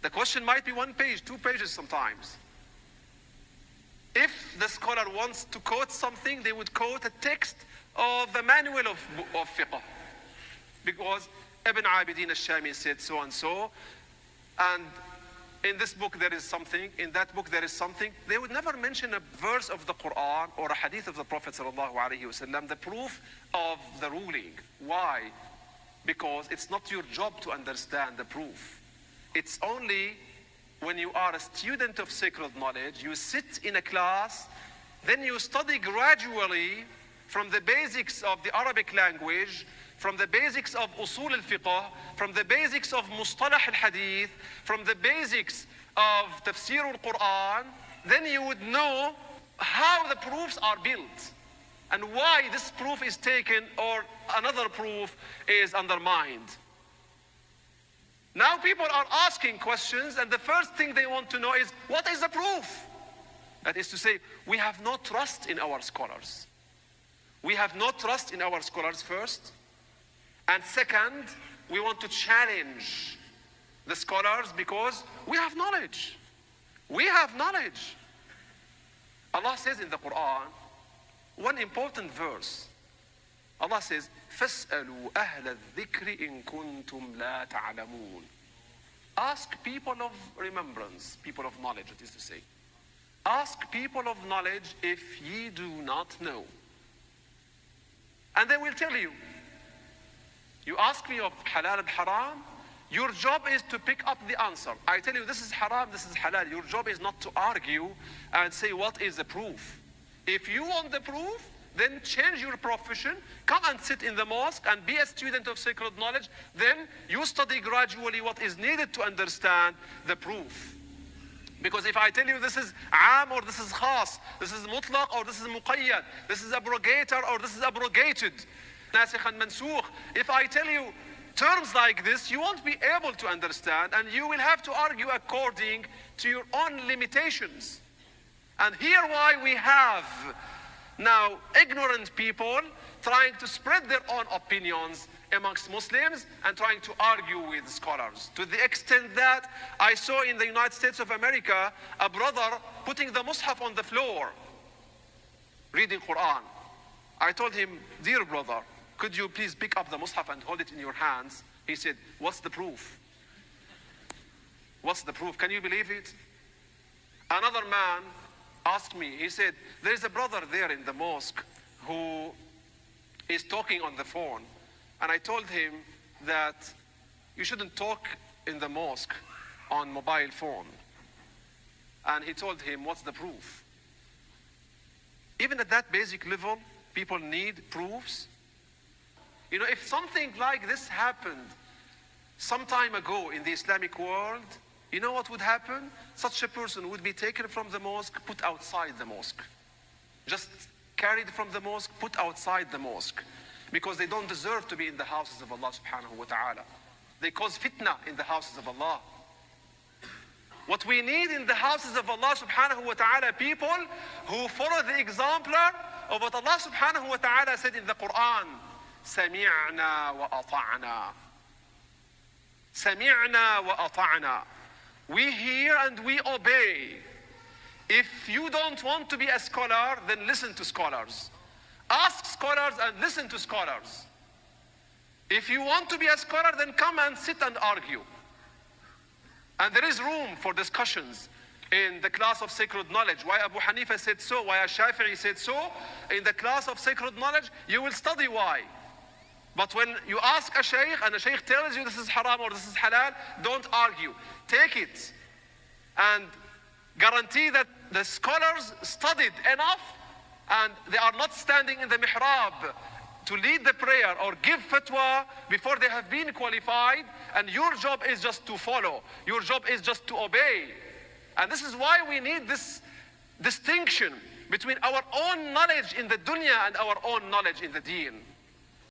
The question might be 1 page, 2 pages sometimes. If the scholar wants to quote something, they would quote a text of the manual of fiqh. Because Ibn Abidin al-Shami said so and so, and in this book there is something, in that book there is something. They would never mention a verse of the Quran or a hadith of the Prophet sallallahu alaihi wasallam, the proof of the ruling. Why? Because it's not your job to understand the proof. It's only when you are a student of sacred knowledge, you sit in a class, then you study gradually from the basics of the Arabic language, from the basics of usul al-fiqh, from the basics of mustalah al-hadith, from the basics of tafsir al-Quran, then you would know how the proofs are built and why this proof is taken or another proof is undermined. Now people are asking questions, and the first thing they want to know is, what is the proof? That is to say, we have no trust in our scholars. We have no trust in our scholars first. And second, we want to challenge the scholars because we have knowledge. We have knowledge. Allah says in the Quran, one important verse. Allah says, فَاسْأَلُوا أَهْلَ الذِّكْرِ إِن كُنْتُمْ لَا تَعْلَمُونَ. Ask people of remembrance, people of knowledge, it is to say. Ask people of knowledge if ye do not know. And they will tell you. You ask me of halal and haram, your job is to pick up the answer. I tell you, this is haram, this is halal. Your job is not to argue and say, what is the proof? If you want the proof, then change your profession, come and sit in the mosque and be a student of sacred knowledge. Then you study gradually what is needed to understand the proof. Because if I tell you this is am or this is khas, this is mutlaq or this is muqayyad, this is abrogator or this is abrogated, nasikh and mansukh, if I tell you terms like this, you won't be able to understand, and you will have to argue according to your own limitations. And here why we have now ignorant people trying to spread their own opinions amongst Muslims and trying to argue with scholars. To the extent that I saw in the United States of America a brother putting the mushaf on the floor, reading Quran. I told him, dear brother, could you please pick up the mushaf and hold it in your hands? He said, what's the proof? What's the proof? Can you believe it? Another man asked me, he said, there is a brother there in the mosque who is talking on the phone. And I told him that you shouldn't talk in the mosque on mobile phone. And he told him, what's the proof? Even at that basic level, people need proofs. You know, if something like this happened some time ago in the Islamic world, you know what would happen? Such a person would be taken from the mosque, put outside the mosque. Just carried from the mosque, put outside the mosque. Because they don't deserve to be in the houses of Allah subhanahu wa ta'ala. They cause fitna in the houses of Allah. What we need in the houses of Allah subhanahu wa ta'ala, people who follow the exemplar of what Allah subhanahu wa ta'ala said in the Quran. سَمِعْنَا وَأَطَعْنَا. سَمِعْنَا وَأَطَعْنَا. We hear and we obey. If you don't want to be a scholar, then listen to scholars. Ask scholars and listen to scholars. If you want to be a scholar, then come and sit and argue. And there is room for discussions in the class of sacred knowledge. Why Abu Hanifa said so, why Shafi'i said so. In the class of sacred knowledge, you will study why. But when you ask a shaykh and a shaykh tells you this is haram or this is halal, don't argue. Take it and guarantee that the scholars studied enough and they are not standing in the mihrab to lead the prayer or give fatwa before they have been qualified, and your job is just to follow. Your job is just to obey. And this is why we need this distinction between our own knowledge in the dunya and our own knowledge in the deen.